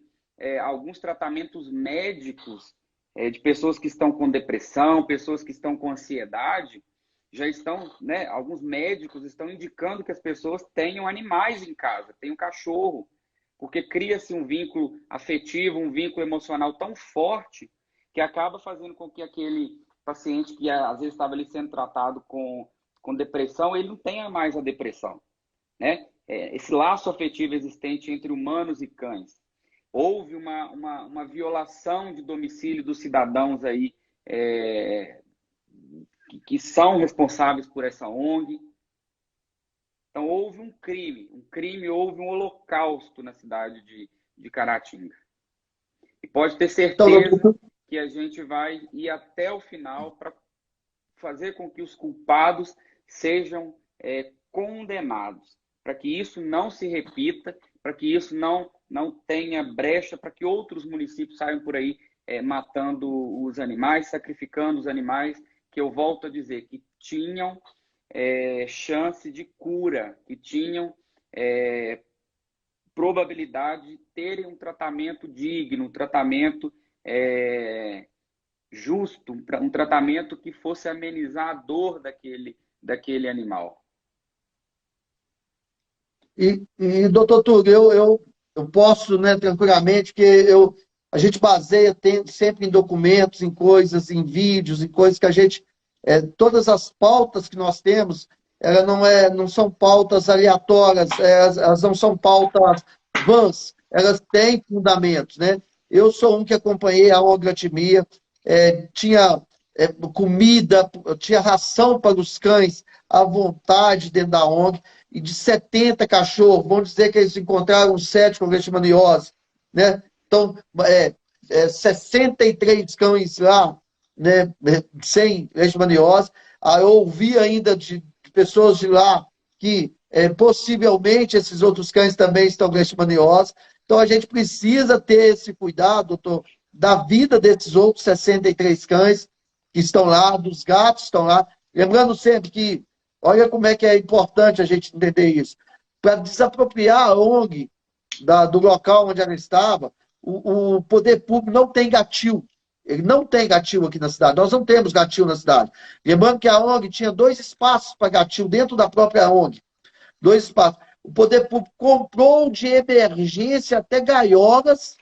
alguns tratamentos médicos de pessoas que estão com depressão, pessoas que estão com ansiedade, já estão, né, alguns médicos estão indicando que as pessoas tenham animais em casa, tenham cachorro, porque cria-se um vínculo afetivo, um vínculo emocional tão forte que acaba fazendo com que aquele paciente que às vezes estava ali sendo tratado com depressão, ele não tenha mais a depressão, né? Esse laço afetivo existente entre humanos e cães. Houve uma violação de domicílio dos cidadãos aí que são responsáveis por essa ONG. Então, houve um crime, houve um holocausto na cidade de Caratinga. E pode ter certeza que a gente vai ir até o final para fazer com que os culpados sejam condenados, para que isso não se repita, para que isso não tenha brecha, para que outros municípios saiam por aí matando os animais, sacrificando os animais, que eu volto a dizer, que tinham chance de cura, que tinham probabilidade de terem um tratamento digno, um tratamento justo, um tratamento que fosse amenizar a dor daquele animal. E doutor Túlio, eu posso, né, tranquilamente, que a gente baseia sempre em documentos, em coisas, em vídeos, em coisas que a gente... todas as pautas que nós temos, ela não são pautas aleatórias, elas não são pautas vãs, elas têm fundamentos, né? Eu sou um que acompanhei a Ogratimia, tinha comida, tinha ração para os cães à vontade dentro da ONG, e de 70 cachorros, vamos dizer que eles encontraram 7 com leishmaniose, né? Então, 63 cães lá, né, sem leishmaniose. Eu ouvi ainda de pessoas de lá que possivelmente esses outros cães também estão com leishmaniose. Então, a gente precisa ter esse cuidado, doutor, da vida desses outros 63 cães que estão lá, dos gatos que estão lá. Lembrando sempre que, olha como é que é importante a gente entender isso. Para desapropriar a ONG do local onde ela estava, o poder público não tem gatil. Ele não tem gatil aqui na cidade. Nós não temos gatil na cidade. Lembrando que a ONG tinha 2 espaços para gatil dentro da própria ONG. 2 espaços. O poder público comprou de emergência até gaiolas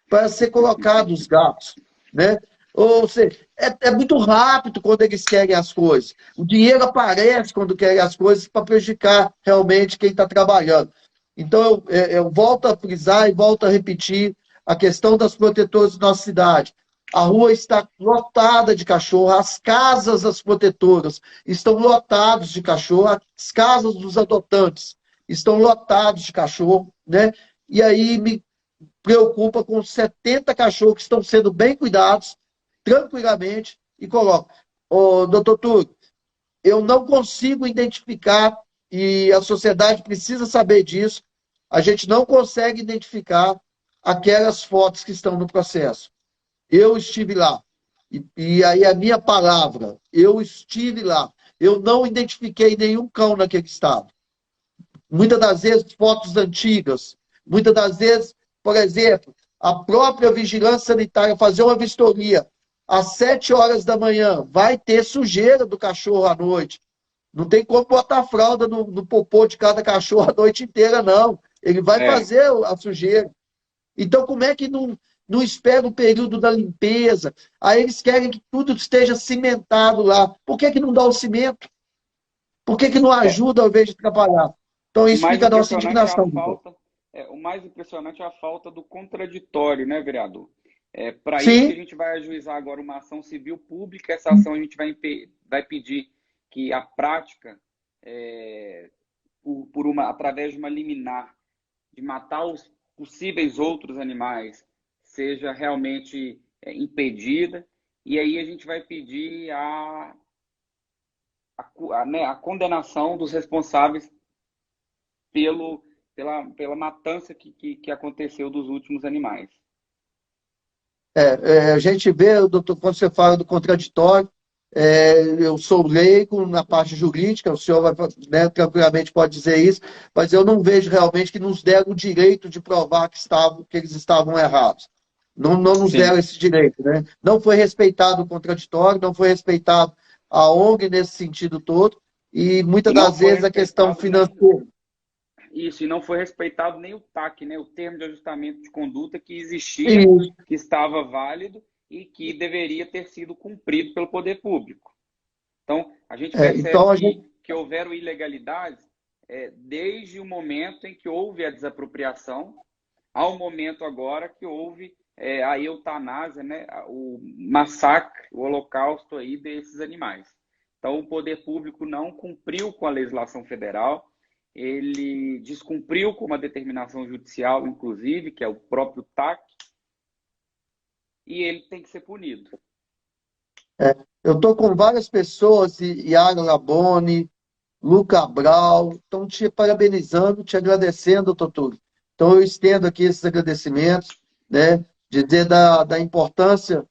para ser colocados os gatos, né? Ou seja, é muito rápido quando eles querem as coisas. O dinheiro aparece quando querem as coisas para prejudicar realmente quem está trabalhando. Então, eu volto a frisar e volto a repetir a questão das protetoras da nossa cidade. A rua está lotada de cachorro, as casas das protetoras estão lotadas de cachorro, as casas dos adotantes estão lotadas de cachorro, né? E aí me preocupa com 70 cachorros que estão sendo bem cuidados, tranquilamente, e coloco. Doutor Túlio, eu não consigo identificar, e a sociedade precisa saber disso, a gente não consegue identificar aquelas fotos que estão no processo. Eu estive lá. E aí a minha palavra, eu estive lá. Eu não identifiquei nenhum cão naquele estado. Muitas das vezes, fotos antigas. Muitas das vezes, por exemplo, a própria vigilância sanitária fazer uma vistoria às 7 horas da manhã, vai ter sujeira do cachorro à noite. Não tem como botar fralda no popô de cada cachorro a noite inteira, não. Ele vai fazer a sujeira. Então, como é que não espera o período da limpeza? Aí eles querem que tudo esteja cimentado lá. Por que não dá o cimento? Por que não ajuda ao invés de atrapalhar? Então, isso fica a nossa indignação. O mais impressionante é a falta do contraditório, né, vereador? Para isso Sim. que a gente vai ajuizar agora uma ação civil pública. Essa ação a gente vai pedir que a prática, através de uma liminar, de matar os possíveis outros animais, seja realmente impedida. E aí a gente vai pedir a condenação dos responsáveis pela matança que aconteceu dos últimos animais. A gente vê, doutor, quando você fala do contraditório, eu sou leigo na parte jurídica, o senhor né, tranquilamente pode dizer isso, mas eu não vejo realmente que nos deram o direito de provar que eles estavam errados. Não nos deram esse direito, né? Não foi respeitado o contraditório, não foi respeitado a ONG nesse sentido todo, e muitas das vezes a questão financeira. Isso, e não foi respeitado nem o TAC, né? O termo de ajustamento de conduta que existia, que estava válido e que deveria ter sido cumprido pelo poder público. Então, a gente percebe que houveram ilegalidades desde o momento em que houve a desapropriação, ao momento agora que houve a eutanásia, né? O massacre, o holocausto aí desses animais. Então, o poder público não cumpriu com a legislação federal, ele descumpriu com uma determinação judicial, inclusive, que é o próprio TAC, e ele tem que ser punido. Eu estou com várias pessoas, Iago Labone, Luca Abral, estão te parabenizando, te agradecendo, doutor. Então, eu estendo aqui esses agradecimentos, né, dizer da importância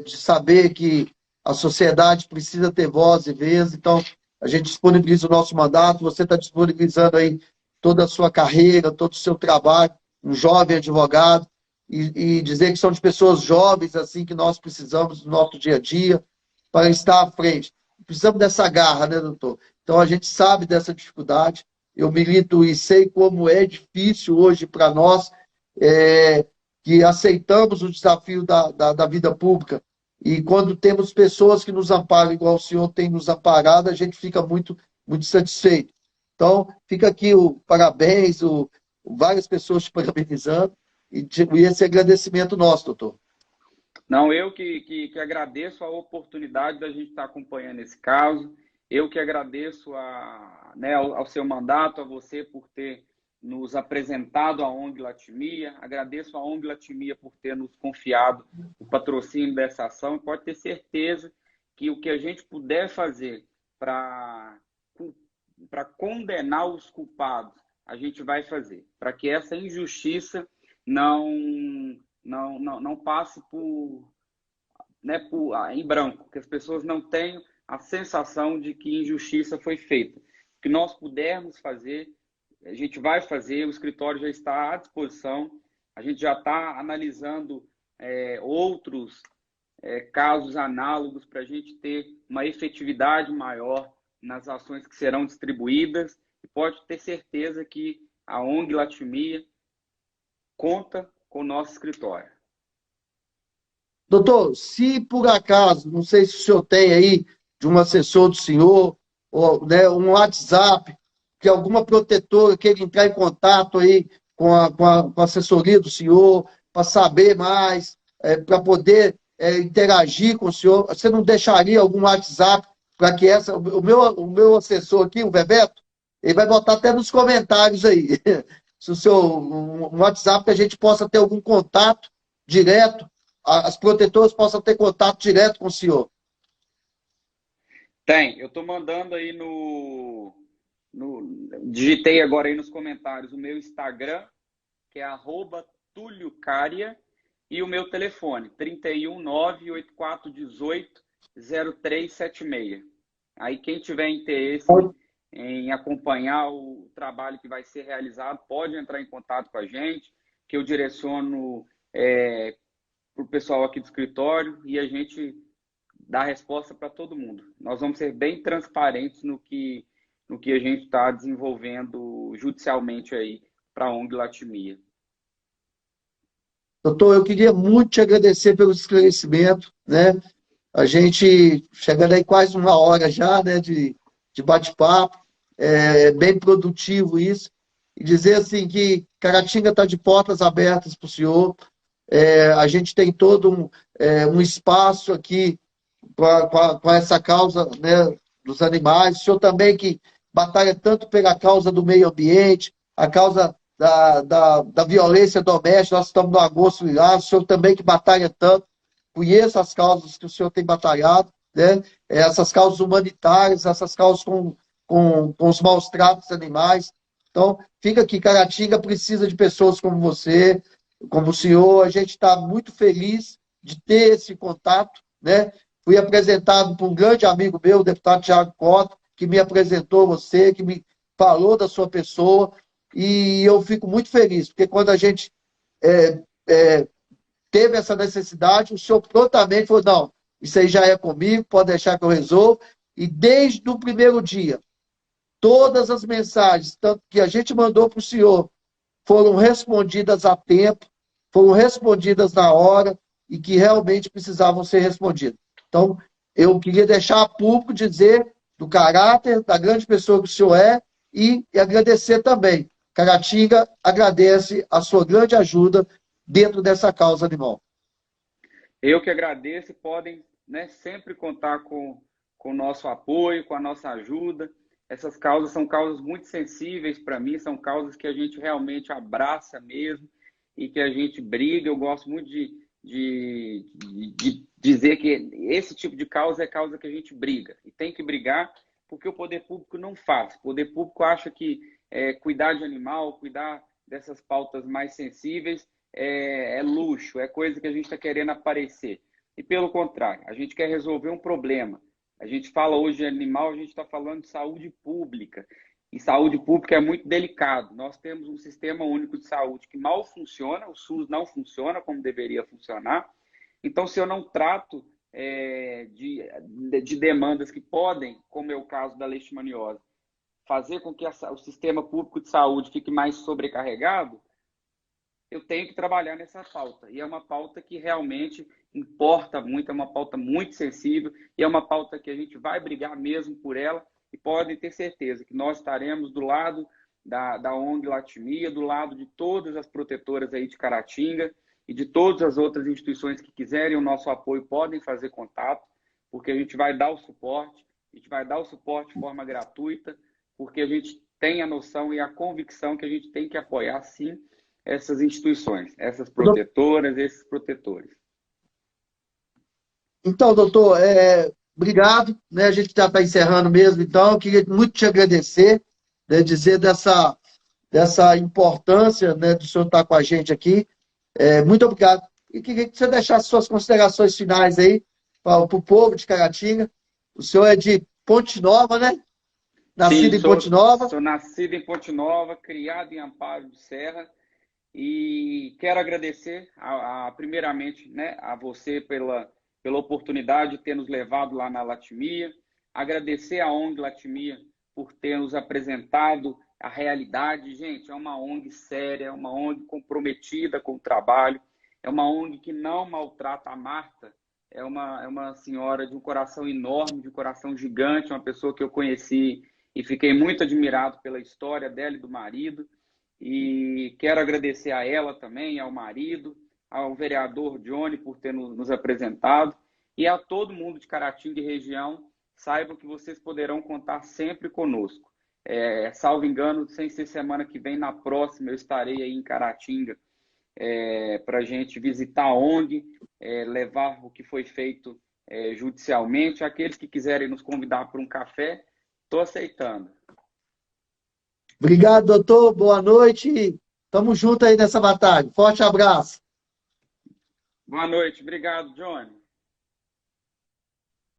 de saber que a sociedade precisa ter voz e vez. Então, a gente disponibiliza o nosso mandato, você está disponibilizando aí toda a sua carreira, todo o seu trabalho, um jovem advogado, e dizer que são de pessoas jovens assim que nós precisamos no nosso dia a dia para estar à frente. Precisamos dessa garra, né, doutor? Então, a gente sabe dessa dificuldade. Eu milito e sei como é difícil hoje para nós, que aceitamos o desafio da vida pública. E quando temos pessoas que nos amparam, igual o senhor tem nos amparado, a gente fica muito muito satisfeito. Então, fica aqui o parabéns, várias pessoas te parabenizando, e esse agradecimento nosso, doutor. Não, eu que agradeço a oportunidade da gente estar acompanhando esse caso. Eu que agradeço né, ao seu mandato, a você por ter nos apresentado a ONG Latimia. Agradeço a ONG Latimia por ter nos confiado o patrocínio dessa ação. E pode ter certeza que o que a gente puder fazer para condenar os culpados, a gente vai fazer, para que essa injustiça não passe em branco, que as pessoas não tenham a sensação de que injustiça foi feita. O que nós pudermos fazer, a gente vai fazer, o escritório já está à disposição, a gente já está analisando outros casos análogos para a gente ter uma efetividade maior nas ações que serão distribuídas, e pode ter certeza que a ONG Latimia conta com o nosso escritório. Doutor, se por acaso, não sei se o senhor tem aí de um assessor do senhor, ou né, um WhatsApp, que alguma protetora queira entrar em contato aí com a assessoria do senhor, para saber mais, para poder interagir com o senhor, você não deixaria algum WhatsApp para que o meu assessor aqui, o Bebeto, ele vai botar até nos comentários aí, se o seu um WhatsApp que a gente possa ter algum contato direto, as protetoras possam ter contato direto com o senhor. Tem, eu estou mandando aí digitei agora aí nos comentários o meu Instagram, que é @tuliocaria, e o meu telefone, 319-8418-0376. Aí quem tiver interesse em acompanhar o trabalho que vai ser realizado, pode entrar em contato com a gente, que eu direciono para o pessoal aqui do escritório e a gente dá resposta para todo mundo. Nós vamos ser bem transparentes no que a gente está desenvolvendo judicialmente aí para a ONG Latimia. Doutor, eu queria muito te agradecer pelo esclarecimento, né? A gente chegando aí quase uma hora já, né, de bate-papo, bem produtivo isso, e dizer assim que Caratinga está de portas abertas para o senhor, a gente tem todo um espaço aqui com essa causa, né, dos animais, o senhor também que batalha tanto pela causa do meio ambiente, a causa da violência doméstica, nós estamos no Agosto Lilás, o senhor também que batalha tanto, conheço as causas que o senhor tem batalhado, né? Essas causas humanitárias, essas causas com os maus tratos animais. Então, fica aqui, Caratinga precisa de pessoas como você, como o senhor, a gente está muito feliz de ter esse contato, né? Fui apresentado por um grande amigo meu, o deputado Tiago Cota, que me apresentou você, que me falou da sua pessoa, e eu fico muito feliz, porque quando a gente teve essa necessidade, o senhor prontamente falou, não, isso aí já é comigo, pode deixar que eu resolvo, e desde o primeiro dia, todas as mensagens, tanto que a gente mandou para o senhor, foram respondidas a tempo, foram respondidas na hora, e que realmente precisavam ser respondidas. Então, eu queria deixar a público dizer do caráter, da grande pessoa que o senhor é, e agradecer também. Caratinga agradece a sua grande ajuda dentro dessa causa animal. Eu que agradeço e podem, né, sempre contar com o nosso apoio, com a nossa ajuda. Essas causas são causas muito sensíveis para mim, são causas que a gente realmente abraça mesmo e que a gente briga. Eu gosto muito de dizer que esse tipo de causa é causa que a gente briga. E tem que brigar porque o poder público não faz. O poder público acha que cuidar de animal, cuidar dessas pautas mais sensíveis é luxo, é coisa que a gente está querendo aparecer. E pelo contrário, a gente quer resolver um problema. A gente fala hoje de animal, a gente está falando de saúde pública. E saúde pública é muito delicado. Nós temos um sistema único de saúde que mal funciona, o SUS não funciona como deveria funcionar. Então, se eu não trato de demandas que podem, como é o caso da leishmaniose, fazer com que o sistema público de saúde fique mais sobrecarregado, eu tenho que trabalhar nessa pauta. E é uma pauta que realmente importa muito, é uma pauta muito sensível e é uma pauta que a gente vai brigar mesmo por ela e podem ter certeza que nós estaremos do lado da ONG Latimia, do lado de todas as protetoras aí de Caratinga e de todas as outras instituições que quiserem o nosso apoio, podem fazer contato, porque a gente vai dar o suporte, de forma gratuita, porque a gente tem a noção e a convicção que a gente tem que apoiar, sim, essas instituições, essas protetoras, esses protetores. Então, doutor, obrigado, né? A gente já está encerrando mesmo, então, eu queria muito te agradecer, né? Dizer dessa importância, né, do senhor estar com a gente aqui. Muito obrigado. E queria que você deixasse suas considerações finais aí para o povo de Caratinga. O senhor é de Ponte Nova, né? Nascido em Ponte Nova. Sou nascido em Ponte Nova, criado em Amparo de Serra. E quero agradecer, primeiramente, né, a você pela oportunidade de ter nos levado lá na Latimia. Agradecer à ONG Latimia por ter nos apresentado a realidade. Gente, é uma ONG séria, é uma ONG comprometida com o trabalho, é uma ONG que não maltrata a Marta. É uma senhora de um coração enorme, de um coração gigante, uma pessoa que eu conheci e fiquei muito admirado pela história dela e do marido. E quero agradecer a ela também, ao marido, ao vereador Johnny por ter nos apresentado e a todo mundo de Caratinga e região. Saibam que vocês poderão contar sempre conosco. Salvo engano, sem ser semana que vem, na próxima eu estarei aí em Caratinga para a gente visitar a ONG, levar o que foi feito judicialmente. Aqueles que quiserem nos convidar para um café, estou aceitando. Obrigado, doutor. Boa noite. Tamo junto aí nessa batalha. Forte abraço. Boa noite. Obrigado, Johnny.